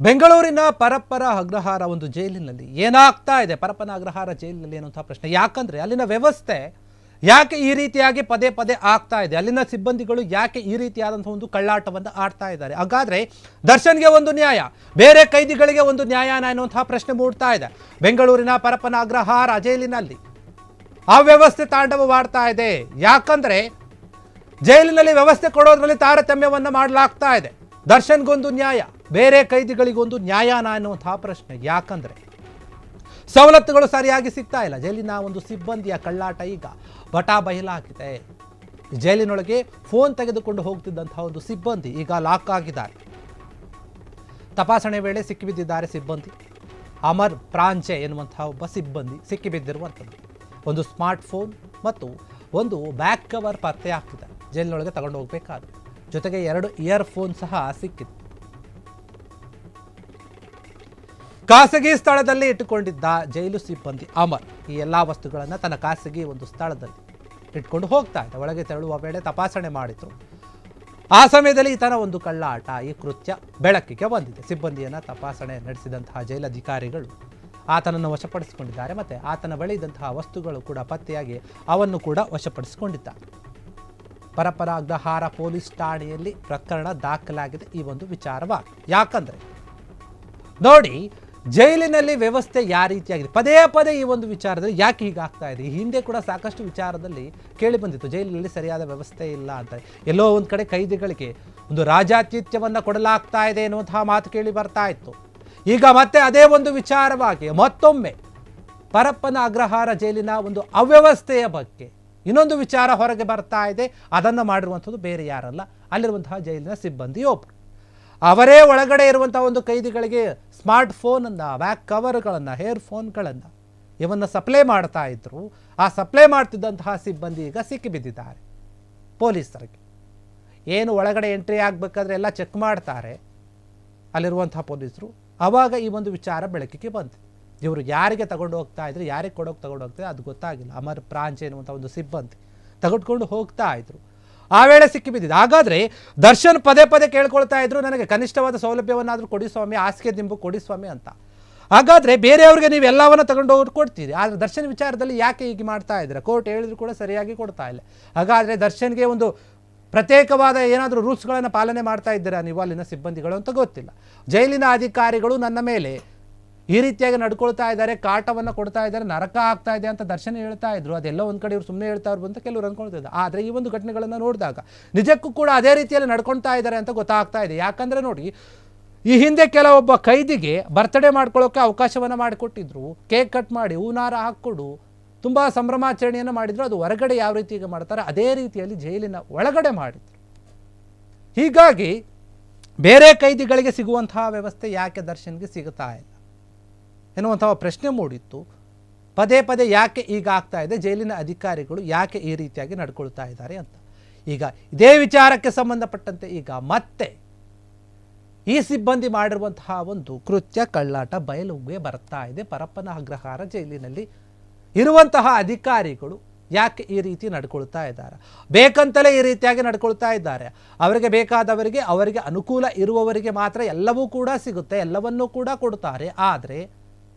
ಬೆಂಗಳೂರಿನ ಪರಪ್ಪನ ಅಗ್ರಹಾರ ಒಂದು ಜೈಲಿನಲ್ಲಿ ಏನಾಗ್ತಾ ಇದೆ ಪರಪ್ಪನ ಅಗ್ರಹಾರ ಜೈಲಿನಲ್ಲಿ ಅನ್ನುವಂಥ ಪ್ರಶ್ನೆ. ಯಾಕಂದ್ರೆ ಅಲ್ಲಿನ ವ್ಯವಸ್ಥೆ ಯಾಕೆ ಈ ರೀತಿಯಾಗಿ ಪದೇ ಪದೇ ಆಗ್ತಾ ಇದೆ, ಅಲ್ಲಿನ ಸಿಬ್ಬಂದಿಗಳು ಯಾಕೆ ಈ ರೀತಿಯಾದಂಥ ಒಂದು ಕಳ್ಳಾಟವನ್ನು ಆಡ್ತಾ ಇದ್ದಾರೆ. ಹಾಗಾದ್ರೆ ದರ್ಶನ್ಗೆ ಒಂದು ನ್ಯಾಯ, ಬೇರೆ ಕೈದಿಗಳಿಗೆ ಒಂದು ನ್ಯಾಯನ ಅನ್ನುವಂಥ ಪ್ರಶ್ನೆ ಮೂಡ್ತಾ ಇದೆ. ಬೆಂಗಳೂರಿನ ಪರಪ್ಪನ ಅಗ್ರಹಾರ ಜೈಲಿನಲ್ಲಿ ಅವ್ಯವಸ್ಥೆ ತಾಂಡವವಾಡ್ತಾ ಇದೆ. ಯಾಕಂದ್ರೆ ಜೈಲಿನಲ್ಲಿ ವ್ಯವಸ್ಥೆ ಕೊಡೋದ್ರಲ್ಲಿ ತಾರತಮ್ಯವನ್ನು ಮಾಡಲಾಗ್ತಾ ಇದೆ. ದರ್ಶನ್ಗೊಂದು ನ್ಯಾಯ, ಬೇರೆ ಕೈದಿಗಳಿಗೊಂದು ನ್ಯಾಯನ ಅನ್ನುವಂತಹ ಪ್ರಶ್ನೆ. ಯಾಕಂದ್ರೆ ಸವಲತ್ತುಗಳು ಸರಿಯಾಗಿ ಸಿಗ್ತಾ ಇಲ್ಲ. ಜೈಲಿನ ಒಂದು ಸಿಬ್ಬಂದಿಯ ಕಳ್ಳಾಟ ಈಗ ಬಟಾ ಬಯಲಾಗಿದೆ. ಜೈಲಿನೊಳಗೆ ಫೋನ್ ತೆಗೆದುಕೊಂಡು ಹೋಗ್ತಿದ್ದಂತಹ ಒಂದು ಸಿಬ್ಬಂದಿ ಈಗ ಲಾಕ್ ಆಗಿದ್ದಾರೆ. ತಪಾಸಣೆ ವೇಳೆ ಸಿಕ್ಕಿಬಿದ್ದಿದ್ದಾರೆ ಸಿಬ್ಬಂದಿ. ಅಮರ್ ಪ್ರಾಂಚೆ ಎನ್ನುವಂತಹ ಒಬ್ಬ ಸಿಬ್ಬಂದಿ ಸಿಕ್ಕಿಬಿದ್ದಿರುವಂಥದ್ದು. ಒಂದು ಸ್ಮಾರ್ಟ್ ಫೋನ್ ಮತ್ತು ಒಂದು ಬ್ಯಾಕ್ ಕವರ್ ಪತ್ತೆ ಆಗ್ತಿದೆ. ಜೈಲಿನೊಳಗೆ ತಗೊಂಡು ಹೋಗಬೇಕಾದ್ರೆ ಜೊತೆಗೆ 2 ಇಯರ್ಫೋನ್ ಸಹ ಸಿಕ್ಕಿತ್ತು. ಖಾಸಗಿ ಸ್ಥಳದಲ್ಲಿ ಇಟ್ಟುಕೊಂಡಿದ್ದ ಜೈಲು ಸಿಬ್ಬಂದಿ ಅಮರ್ ಈ ಎಲ್ಲ ವಸ್ತುಗಳನ್ನು ತನ್ನ ಖಾಸಗಿ ಒಂದು ಸ್ಥಳದಲ್ಲಿ ಇಟ್ಕೊಂಡು ಹೋಗ್ತಾ ಇದ್ದ. ಒಳಗೆ ತೆರಳುವ ವೇಳೆ ತಪಾಸಣೆ ಮಾಡಿದ್ರು. ಆ ಸಮಯದಲ್ಲಿ ಈತನ ಒಂದು ಕಳ್ಳಾಟ, ಈ ಕೃತ್ಯ ಬೆಳಕಿಗೆ ಬಂದಿದೆ. ಸಿಬ್ಬಂದಿಯನ್ನು ತಪಾಸಣೆ ನಡೆಸಿದಂತಹ ಜೈಲಧಿಕಾರಿಗಳು ಆತನನ್ನು ವಶಪಡಿಸಿಕೊಂಡಿದ್ದಾರೆ. ಮತ್ತು ಆತನ ಬಳಿ ಇದ್ದಂತಹ ವಸ್ತುಗಳು ಕೂಡ ಪತ್ತೆಯಾಗಿ ಅವನ್ನು ಕೂಡ ವಶಪಡಿಸಿಕೊಂಡಿದ್ದಾರೆ. ಪರಪ್ಪನ ಅಗ್ರಹಾರ ಪೊಲೀಸ್ ಠಾಣೆಯಲ್ಲಿ ಪ್ರಕರಣ ದಾಖಲಾಗಿದೆ ಈ ಒಂದು ವಿಚಾರವಾಗಿ. ಯಾಕಂದ್ರೆ ನೋಡಿ, ಜೈಲಿನಲ್ಲಿ ವ್ಯವಸ್ಥೆ ಯಾವ ರೀತಿಯಾಗಿದೆ, ಪದೇ ಪದೇ ಈ ಒಂದು ವಿಚಾರದಲ್ಲಿ ಯಾಕೆ ಹೀಗಾಗ್ತಾ ಇದೆ. ಈ ಹಿಂದೆ ಕೂಡ ಸಾಕಷ್ಟು ವಿಚಾರದಲ್ಲಿ ಕೇಳಿ ಬಂದಿತ್ತು, ಜೈಲಿನಲ್ಲಿ ಸರಿಯಾದ ವ್ಯವಸ್ಥೆ ಇಲ್ಲ ಅಂತ. ಎಲ್ಲೋ ಒಂದು ಕಡೆ ಕೈದಿಗಳಿಗೆ ಒಂದು ರಾಜಾತಿಥ್ಯವನ್ನು ಕೊಡಲಾಗ್ತಾ ಇದೆ ಎನ್ನುವಂತಹ ಮಾತು ಕೇಳಿ ಬರ್ತಾ ಇತ್ತು. ಈಗ ಮತ್ತೆ ಅದೇ ಒಂದು ವಿಚಾರವಾಗಿ ಮತ್ತೊಮ್ಮೆ ಪರಪ್ಪನ ಅಗ್ರಹಾರ ಜೈಲಿನ ಒಂದು ಅವ್ಯವಸ್ಥೆಯ ಬಗ್ಗೆ ಇನ್ನೊಂದು ವಿಚಾರ ಹೊರಗೆ ಬರ್ತಾ ಇದೆ. ಅದನ್ನು ಮಾಡಿರುವಂಥದ್ದು ಬೇರೆ ಯಾರಲ್ಲ, ಅಲ್ಲಿರುವಂತಹ ಜೈಲಿನ ಸಿಬ್ಬಂದಿ ಒಬ್ಬರು. ಅವರೇ ಒಳಗಡೆ ಇರುವಂಥ ಒಂದು ಕೈದಿಗಳಿಗೆ ಸ್ಮಾರ್ಟ್ ಫೋನನ್ನು, ಬ್ಯಾಕ್ ಕವರ್ಗಳನ್ನು, ಹೇರ್ ಫೋನ್ಗಳನ್ನು ಇವನ್ನು ಸಪ್ಲೈ ಮಾಡ್ತಾ ಇದ್ರು. ಆ ಸಪ್ಲೈ ಮಾಡ್ತಿದ್ದಂತಹ ಸಿಬ್ಬಂದಿ ಈಗ ಸಿಕ್ಕಿಬಿದ್ದಿದ್ದಾರೆ ಪೊಲೀಸರಿಗೆ. ಏನು ಒಳಗಡೆ ಎಂಟ್ರಿ ಆಗಬೇಕಾದ್ರೆ ಎಲ್ಲ ಚೆಕ್ ಮಾಡ್ತಾರೆ ಅಲ್ಲಿರುವಂತಹ ಪೊಲೀಸರು. ಆವಾಗ ಈ ಒಂದು ವಿಚಾರ ಬೆಳಕಿಗೆ ಬಂತು. ಇವರು ಯಾರಿಗೆ ತಗೊಂಡು ಹೋಗ್ತಾ ಇದ್ರು, ಯಾರಿಗೆ ತಗೊಂಡು ಹೋಗ್ತಾರೆ ಅದು ಗೊತ್ತಾಗಿಲ್ಲ. ಅಮರ್ ಪ್ರಾಂಚೆ ಎನ್ನುವಂಥ ಒಂದು ಸಿಬ್ಬಂದಿ ತೆಗೆದುಕೊಂಡು ಹೋಗ್ತಾ ಇದ್ರು. ಆ ವೇಳೆ ಸಿಕ್ಕಿಬಿದ್ದಿದ್ದು. ಹಾಗಾದರೆ ದರ್ಶನ್ ಪದೇ ಪದೇ ಕೇಳ್ಕೊಳ್ತಾ ಇದ್ರು, ನನಗೆ ಕನಿಷ್ಠವಾದ ಸೌಲಭ್ಯವನ್ನಾದರೂ ಕೊಡಿ ಸ್ವಾಮಿ, ಹಾಸಿಗೆ ದಿಂಬು ಕೊಡಿ ಸ್ವಾಮಿ ಅಂತ. ಹಾಗಾದರೆ ಬೇರೆಯವ್ರಿಗೆ ನೀವು ಎಲ್ಲವನ್ನು ತಗೊಂಡು ಹೋಗಿ ಕೊಡ್ತೀರಿ, ಆದರೆ ದರ್ಶನ್ ವಿಚಾರದಲ್ಲಿ ಯಾಕೆ ಹೀಗೆ ಮಾಡ್ತಾ ಇದ್ದೀರಾ? ಕೋರ್ಟ್ ಹೇಳಿದ್ರು ಕೂಡ ಸರಿಯಾಗಿ ಕೊಡ್ತಾ ಇಲ್ಲ. ಹಾಗಾದರೆ ದರ್ಶನ್ಗೆ ಒಂದು ಪ್ರತ್ಯೇಕವಾದ ಏನಾದರೂ ರೂಲ್ಸ್ಗಳನ್ನು ಪಾಲನೆ ಮಾಡ್ತಾ ಇದ್ದೀರಾ ನೀವು ಅಲ್ಲಿನ ಸಿಬ್ಬಂದಿಗಳು ಅಂತ ಗೊತ್ತಿಲ್ಲ. ಜೈಲಿನ ಅಧಿಕಾರಿಗಳು ನನ್ನ ಮೇಲೆ ಈ ರೀತಿಯಾಗಿ ನಡ್ಕೊಳ್ತಾ ಇದ್ದಾರೆ, ಕಾಟವನ್ನು ಕೊಡ್ತಾ ಇದ್ದಾರೆ, ನರಕ ಆಗ್ತಾ ಇದೆ ಅಂತ ದರ್ಶನ ಹೇಳ್ತಾ ಇದ್ರು. ಅದೆಲ್ಲ ಒಂದು ಕಡೆ ಇವರು ಸುಮ್ಮನೆ ಹೇಳ್ತಾ ಇರ್ಬೋದು ಅಂತ ಕೆಲವರು ಅಂದ್ಕೊಳ್ತಿದ್ದಾರೆ. ಆದರೆ ಈ ಒಂದು ಘಟನೆಗಳನ್ನು ನೋಡಿದಾಗ ನಿಜಕ್ಕೂ ಕೂಡ ಅದೇ ರೀತಿಯಲ್ಲಿ ನಡ್ಕೊಳ್ತಾ ಇದ್ದಾರೆ ಅಂತ ಗೊತ್ತಾಗ್ತಾ ಇದೆ. ಯಾಕಂದರೆ ನೋಡಿ, ಈ ಹಿಂದೆ ಕೆಲವೊಬ್ಬ ಕೈದಿಗೆ ಬರ್ತ್ಡೇ ಮಾಡ್ಕೊಳ್ಳೋಕೆ ಅವಕಾಶವನ್ನು ಮಾಡಿಕೊಟ್ಟಿದ್ರು. ಕೇಕ್ ಕಟ್ ಮಾಡಿ ಹೂನಾರ ಹಾಕ್ಕೊಡು ತುಂಬ ಸಂಭ್ರಮಾಚರಣೆಯನ್ನು ಮಾಡಿದ್ರು. ಅದು ಹೊರಗಡೆ ಯಾವ ರೀತಿ ಈಗ ಮಾಡ್ತಾರೆ ಅದೇ ರೀತಿಯಲ್ಲಿ ಜೈಲಿನ ಒಳಗಡೆ ಮಾಡಿದ್ರು. ಹೀಗಾಗಿ ಬೇರೆ ಕೈದಿಗಳಿಗೆ ಸಿಗುವಂತಹ ವ್ಯವಸ್ಥೆ ಯಾಕೆ ದರ್ಶನ್ಗೆ ಸಿಗುತ್ತಾ ಇಲ್ಲ ಎನ್ನುವಂತಹ ಪ್ರಶ್ನೆ ಮೂಡಿತ್ತು. ಪದೇ ಪದೇ ಯಾಕೆ ಈಗ ಆಗ್ತಾ ಇದೆ, ಜೈಲಿನ ಅಧಿಕಾರಿಗಳು ಯಾಕೆ ಈ ರೀತಿಯಾಗಿ ನಡ್ಕೊಳ್ತಾ ಇದ್ದಾರೆ ಅಂತ. ಈಗ ಇದೇ ವಿಚಾರಕ್ಕೆ ಸಂಬಂಧಪಟ್ಟಂತೆ ಈಗ ಮತ್ತೆ ಈ ಸಿಬ್ಬಂದಿ ಮಾಡಿರುವಂತಹ ಒಂದು ಕೃತ್ಯ ಕಳ್ಳಾಟ ಬಯಲುಗೆ ಬರ್ತಾ ಇದೆ. ಪರಪ್ಪನ ಅಗ್ರಹಾರ ಜೈಲಿನಲ್ಲಿ ಇರುವಂತಹ ಅಧಿಕಾರಿಗಳು ಯಾಕೆ ಈ ರೀತಿ ನಡ್ಕೊಳ್ತಾ ಇದ್ದಾರೆ, ಬೇಕಂತಲೇ ಈ ರೀತಿಯಾಗಿ ನಡ್ಕೊಳ್ತಾ ಇದ್ದಾರೆ. ಅವರಿಗೆ ಬೇಕಾದವರಿಗೆ, ಅವರಿಗೆ ಅನುಕೂಲ ಇರುವವರಿಗೆ ಮಾತ್ರ ಎಲ್ಲವೂ ಕೂಡ ಸಿಗುತ್ತೆ, ಎಲ್ಲವನ್ನೂ ಕೂಡ ಕೊಡ್ತಾರೆ. ಆದರೆ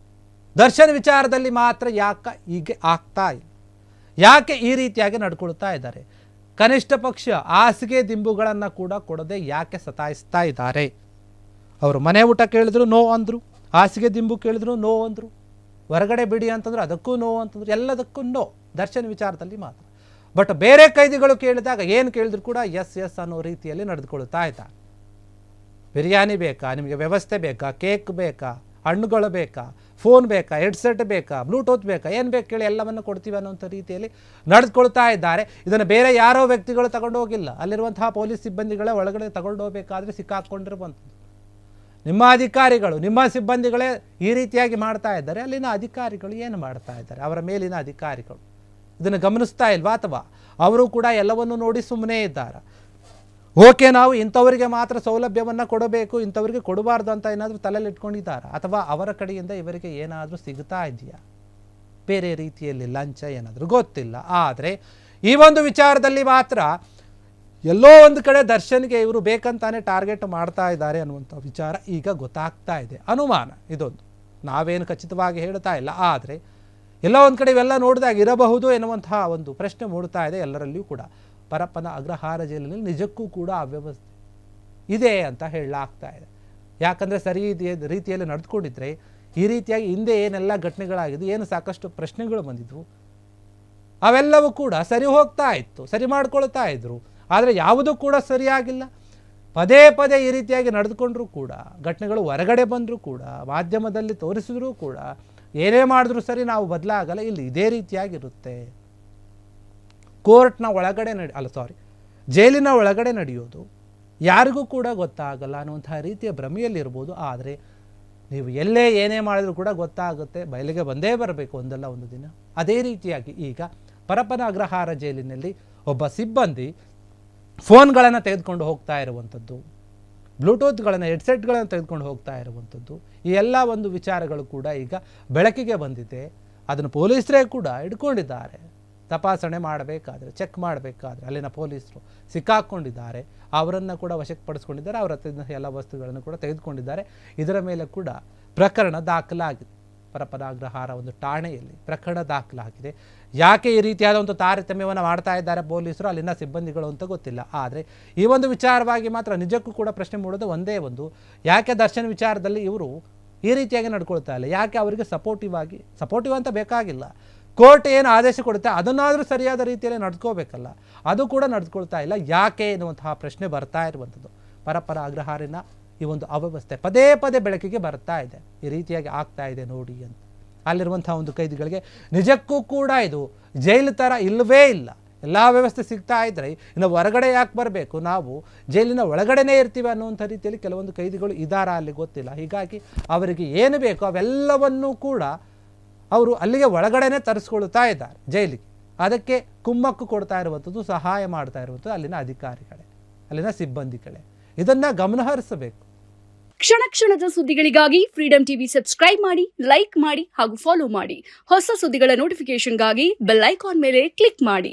ದರ್ಶನ್ ವಿಚಾರದಲ್ಲಿ ಮಾತ್ರ ಯಾಕೆ ಹೀಗೆ ಆಗ್ತಾ ಇಲ್ಲ, ಯಾಕೆ ಈ ರೀತಿಯಾಗಿ ನಡ್ಕೊಳ್ತಾ ಇದ್ದಾರೆ? ಕನಿಷ್ಠ ಪಕ್ಷ ಹಾಸಿಗೆ ದಿಂಬುಗಳನ್ನು ಕೂಡ ಕೊಡದೆ ಯಾಕೆ ಸತಾಯಿಸ್ತಾ ಇದ್ದಾರೆ? ಅವರು ಮನೆ ಊಟ ಕೇಳಿದ್ರು ನೋ ಅಂದರು, ಹಾಸಿಗೆ ದಿಂಬು ಕೇಳಿದ್ರು ನೋ ಅಂದರು, ಹೊರಗಡೆ ಬಿಡಿ ಅಂತಂದ್ರು ಅದಕ್ಕೂ ನೋ ಅಂತಂದ್ರು, ಎಲ್ಲದಕ್ಕೂ ನೋ ದರ್ಶನ್ ವಿಚಾರದಲ್ಲಿ ಮಾತ್ರ. ಬಟ್ ಬೇರೆ ಕೈದಿಗಳು ಕೇಳಿದಾಗ ಏನು ಕೇಳಿದ್ರು ಕೂಡ ಎಸ್ ಎಸ್ ಅನ್ನೋ ರೀತಿಯಲ್ಲಿ ನಡೆದುಕೊಳ್ತಾ ಇದ್ದಾರೆ. ಬಿರಿಯಾನಿ ಬೇಕಾ, ನಿಮಗೆ ವ್ಯವಸ್ಥೆ ಬೇಕಾ, ಕೇಕ್ ಬೇಕಾ, ಹಣ್ಣುಗಳು ಬೇಕಾ, ಫೋನ್ ಬೇಕಾ, ಹೆಡ್ಸೆಟ್ ಬೇಕಾ, ಬ್ಲೂಟೂತ್ ಬೇಕಾ, ಏನು ಬೇಕು ಕೇಳಿ ಎಲ್ಲವನ್ನು ಕೊಡ್ತೀವಿ ಅನ್ನೋಂಥ ರೀತಿಯಲ್ಲಿ ನಡೆದುಕೊಳ್ತಾ ಇದ್ದಾರೆ. ಇದನ್ನು ಬೇರೆ ಯಾರೋ ವ್ಯಕ್ತಿಗಳು ತಗೊಂಡು ಹೋಗಿಲ್ಲ, ಅಲ್ಲಿರುವಂತಹ ಪೊಲೀಸ್ ಸಿಬ್ಬಂದಿಗಳೇ ಒಳಗಡೆ ತಗೊಂಡು ಹೋಗಬೇಕಾದ್ರೆ ಸಿಕ್ಕಾಕೊಂಡಿರುವಂಥದ್ದು. ನಿಮ್ಮ ಅಧಿಕಾರಿಗಳು, ನಿಮ್ಮ ಸಿಬ್ಬಂದಿಗಳೇ ಈ ರೀತಿಯಾಗಿ ಮಾಡ್ತಾ ಇದ್ದಾರೆ. ಅಲ್ಲಿನ ಅಧಿಕಾರಿಗಳು ಏನು ಮಾಡ್ತಾ ಇದ್ದಾರೆ? ಅವರ ಮೇಲಿನ ಅಧಿಕಾರಿಗಳು ಇದನ್ನು ಗಮನಿಸ್ತಾ ಇಲ್ವಾ? ಅಥವಾ ಅವರು ಕೂಡ ಎಲ್ಲವನ್ನು ನೋಡಿ ಸುಮ್ಮನೆ ಇದ್ದಾರೆ? ಓಕೆ, ನಾವು ಇಂಥವರಿಗೆ ಮಾತ್ರ ಸೌಲಭ್ಯವನ್ನು ಕೊಡಬೇಕು, ಇಂಥವರಿಗೆ ಕೊಡಬಾರ್ದು ಅಂತ ಏನಾದರೂ ತಲೆಯಲ್ಲಿ ಇಟ್ಕೊಂಡಿದ್ದಾರೆ? ಅಥವಾ ಅವರ ಕಡೆಯಿಂದ ಇವರಿಗೆ ಏನಾದರೂ ಸಿಗ್ತಾ ಇದೆಯಾ ಬೇರೆ ರೀತಿಯಲ್ಲಿ ಲಂಚ ಏನಾದರೂ? ಗೊತ್ತಿಲ್ಲ. ಆದರೆ ಈ ಒಂದು ವಿಚಾರದಲ್ಲಿ ಮಾತ್ರ ಎಲ್ಲೋ ಒಂದು ಕಡೆ ದರ್ಶನ್ಗೆ ಇವರು ಬೇಕಂತಾನೆ ಟಾರ್ಗೆಟ್ ಮಾಡ್ತಾ ಇದ್ದಾರೆ ಅನ್ನುವಂಥ ವಿಚಾರ ಈಗ ಗೊತ್ತಾಗ್ತಾ ಇದೆ. ಅನುಮಾನ ಇದೊಂದು, ನಾವೇನು ಖಚಿತವಾಗಿ ಹೇಳ್ತಾ ಇಲ್ಲ, ಆದರೆ ಎಲ್ಲ ಒಂದು ಕಡೆ ಇವೆಲ್ಲ ನೋಡಿದಾಗ ಇರಬಹುದು ಎನ್ನುವಂತಹ ಒಂದು ಪ್ರಶ್ನೆ ಮೂಡ್ತಾ ಇದೆ ಎಲ್ಲರಲ್ಲಿಯೂ ಕೂಡ. ಪರಪ್ಪನ ಅಗ್ರಹಾರ ಜೈಲಿನಲ್ಲಿ ನಿಜಕ್ಕೂ ಕೂಡ ಅವ್ಯವಸ್ಥೆ ಇದೆ ಅಂತ ಹೇಳಲಾಗ್ತಾ ಇದೆ. ಯಾಕಂದರೆ ಸರಿ ರೀತಿಯಲ್ಲಿ ನಡೆದುಕೊಂಡಿದ್ರೆ ಈ ರೀತಿಯಾಗಿ ಹಿಂದೆ ಏನೆಲ್ಲ ಘಟನೆಗಳಾಗಿದ್ದು, ಏನು ಸಾಕಷ್ಟು ಪ್ರಶ್ನೆಗಳು ಬಂದಿದ್ವು, ಅವೆಲ್ಲವೂ ಕೂಡ ಸರಿ ಹೋಗ್ತಾ ಇತ್ತು, ಸರಿ ಮಾಡ್ಕೊಳ್ತಾ ಇದ್ರು. ಆದರೆ ಯಾವುದೂ ಕೂಡ ಸರಿಯಾಗಿಲ್ಲ. ಪದೇ ಪದೇ ಈ ರೀತಿಯಾಗಿ ನಡೆದುಕೊಂಡ್ರೂ ಕೂಡ, ಘಟನೆಗಳು ಹೊರಗಡೆ ಬಂದರೂ ಕೂಡ, ಮಾಧ್ಯಮದಲ್ಲಿ ತೋರಿಸಿದ್ರೂ ಕೂಡ, ಏನೇ ಮಾಡಿದ್ರೂ ಸರಿ ನಾವು ಬದಲಾಗಲ್ಲ, ಇಲ್ಲಿ ಇದೇ ರೀತಿಯಾಗಿರುತ್ತೆ. ಕೋರ್ಟ್ನ ಒಳಗಡೆ ಜೈಲಿನ ಒಳಗಡೆ ನಡೆಯೋದು ಯಾರಿಗೂ ಕೂಡ ಗೊತ್ತಾಗಲ್ಲ ಅನ್ನುವಂತಹ ರೀತಿಯ ಭ್ರಮೆಯಲ್ಲಿರ್ಬೋದು. ಆದರೆ ನೀವು ಎಲ್ಲೇ ಏನೇ ಮಾಡಿದ್ರೂ ಕೂಡ ಗೊತ್ತಾಗುತ್ತೆ, ಬಯಲಿಗೆ ಬಂದೇ ಬರಬೇಕು ಒಂದಲ್ಲ ಒಂದು ದಿನ. ಅದೇ ರೀತಿಯಾಗಿ ಈಗ ಪರಪ್ಪನ ಅಗ್ರಹಾರ ಜೈಲಿನಲ್ಲಿ ಒಬ್ಬ ಸಿಬ್ಬಂದಿ ಫೋನ್ಗಳನ್ನು ತೆಗೆದುಕೊಂಡು ಹೋಗ್ತಾ ಇರುವಂಥದ್ದು, ಬ್ಲೂಟೂತ್ಗಳನ್ನು, ಹೆಡ್ಸೆಟ್ಗಳನ್ನು ತೆಗೆದುಕೊಂಡು ಹೋಗ್ತಾ ಇರುವಂಥದ್ದು, ಈ ಎಲ್ಲ ಒಂದು ವಿಚಾರಗಳು ಕೂಡ ಈಗ ಬೆಳಕಿಗೆ ಬಂದಿದೆ. ಅದನ್ನು ಪೊಲೀಸರೇ ಕೂಡ ಹಿಡ್ಕೊಂಡಿದ್ದಾರೆ. ತಪಾಸಣೆ ಮಾಡಬೇಕಾದ್ರೆ, ಚೆಕ್ ಮಾಡಬೇಕಾದ್ರೆ ಅಲ್ಲಿನ ಪೊಲೀಸರು ಸಿಕ್ಕಾಕ್ಕೊಂಡಿದ್ದಾರೆ. ಅವರನ್ನು ಕೂಡ ವಶಕ್ಕೆ ಪಡಿಸ್ಕೊಂಡಿದ್ದಾರೆ. ಅವರ ಹತ್ರ ಎಲ್ಲ ವಸ್ತುಗಳನ್ನು ಕೂಡ ತೆಗೆದುಕೊಂಡಿದ್ದಾರೆ. ಇದರ ಮೇಲೆ ಕೂಡ ಪ್ರಕರಣ ದಾಖಲಾಗಿದೆ. ಪರಪ್ಪನ ಅಗ್ರಹಾರ ಒಂದು ಠಾಣೆಯಲ್ಲಿ ಪ್ರಕರಣ ದಾಖಲಾಗಿದೆ. ಯಾಕೆ ಈ ರೀತಿಯಾದ ಒಂದು ತಾರತಮ್ಯವನ್ನು ಮಾಡ್ತಾ ಇದ್ದಾರೆ ಪೊಲೀಸರು, ಅಲ್ಲಿನ ಸಿಬ್ಬಂದಿಗಳು ಅಂತ ಗೊತ್ತಿಲ್ಲ. ಆದರೆ ಈ ಒಂದು ವಿಚಾರವಾಗಿ ಮಾತ್ರ ನಿಜಕ್ಕೂ ಕೂಡ ಪ್ರಶ್ನೆ ಮೂಡೋದು ಒಂದೇ ಒಂದು, ಯಾಕೆ ದರ್ಶನ್ ವಿಚಾರದಲ್ಲಿ ಇವರು ಈ ರೀತಿಯಾಗಿ ನಡ್ಕೊಳ್ತಾ ಇಲ್ಲ? ಯಾಕೆ ಅವರಿಗೆ ಸಪೋರ್ಟಿವ್ ಅಂತ ಬೇಕಾಗಿಲ್ಲ, ಕೋರ್ಟ್ ಏನು ಆದೇಶ ಕೊಡುತ್ತೆ ಅದನ್ನಾದರೂ ಸರಿಯಾದ ರೀತಿಯಲ್ಲಿ ನಡೆದುಕೋಬೇಕಲ್ಲ, ಅದು ಕೂಡ ನಡೆದುಕೊಳ್ತಾ ಇಲ್ಲ. ಯಾಕೆ ಎನ್ನುವಂತಹ ಪ್ರಶ್ನೆ ಬರ್ತಾ ಇರುವಂಥದ್ದು. ಪರಪ್ಪನ ಅಗ್ರಹಾರಿನ ಈ ಒಂದು ಅವ್ಯವಸ್ಥೆ ಪದೇ ಪದೇ ಬೆಳಕಿಗೆ ಬರ್ತಾ ಇದೆ. ಈ ರೀತಿಯಾಗಿ ಆಗ್ತಾ ಇದೆ ನೋಡಿ ಅಂತ. ಅಲ್ಲಿರುವಂಥ ಒಂದು ಕೈದಿಗಳಿಗೆ ನಿಜಕ್ಕೂ ಕೂಡ ಇದು ಜೈಲು ಥರ ಇಲ್ಲವೇ ಇಲ್ಲ. ಎಲ್ಲ ವ್ಯವಸ್ಥೆ ಸಿಗ್ತಾ ಇದ್ದರೆ ಇನ್ನು ಹೊರಗಡೆ ಯಾಕೆ ಬರಬೇಕು, ನಾವು ಜೈಲಿನ ಒಳಗಡೆನೇ ಇರ್ತೀವಿ ಅನ್ನುವಂಥ ರೀತಿಯಲ್ಲಿ ಕೆಲವೊಂದು ಕೈದಿಗಳು ಇದ್ದಾರಾ ಅಲ್ಲಿ ಗೊತ್ತಿಲ್ಲ. ಹೀಗಾಗಿ ಅವರಿಗೆ ಏನು ಬೇಕೋ ಅವೆಲ್ಲವನ್ನೂ ಕೂಡ ಅವರು ಅಲ್ಲಿಗೆ ಒಳಗಡೆನೇ ತರಿಸ್ಕೊಳ್ತಾ ಇದ್ದಾರೆ ಜೈಲಿಗೆ. ಅದಕ್ಕೆ ಕುಮ್ಮಕ್ಕು ಕೊಡ್ತಾ ಇರುವಂಥದ್ದು, ಸಹಾಯ ಮಾಡ್ತಾ ಇರುವಂಥದ್ದು ಅಲ್ಲಿನ ಅಧಿಕಾರಿಗಳೇ, ಅಲ್ಲಿನ ಸಿಬ್ಬಂದಿಗಳೇ. ಇದನ್ನು ಗಮನಹರಿಸಬೇಕು. ಕ್ಷಣ ಕ್ಷಣದ ಸುದ್ದಿಗಳಿಗಾಗಿ ಫ್ರೀಡಂ ಟಿವಿ ಸಬ್ಸ್ಕ್ರೈಬ್ ಮಾಡಿ, ಲೈಕ್ ಮಾಡಿ ಹಾಗೂ ಫಾಲೋ ಮಾಡಿ. ಹೊಸ ಸುದ್ದಿಗಳ ನೋಟಿಫಿಕೇಶನ್ಗಾಗಿ ಬೆಲ್ ಐಕಾನ್ ಮೇಲೆ ಕ್ಲಿಕ್ ಮಾಡಿ.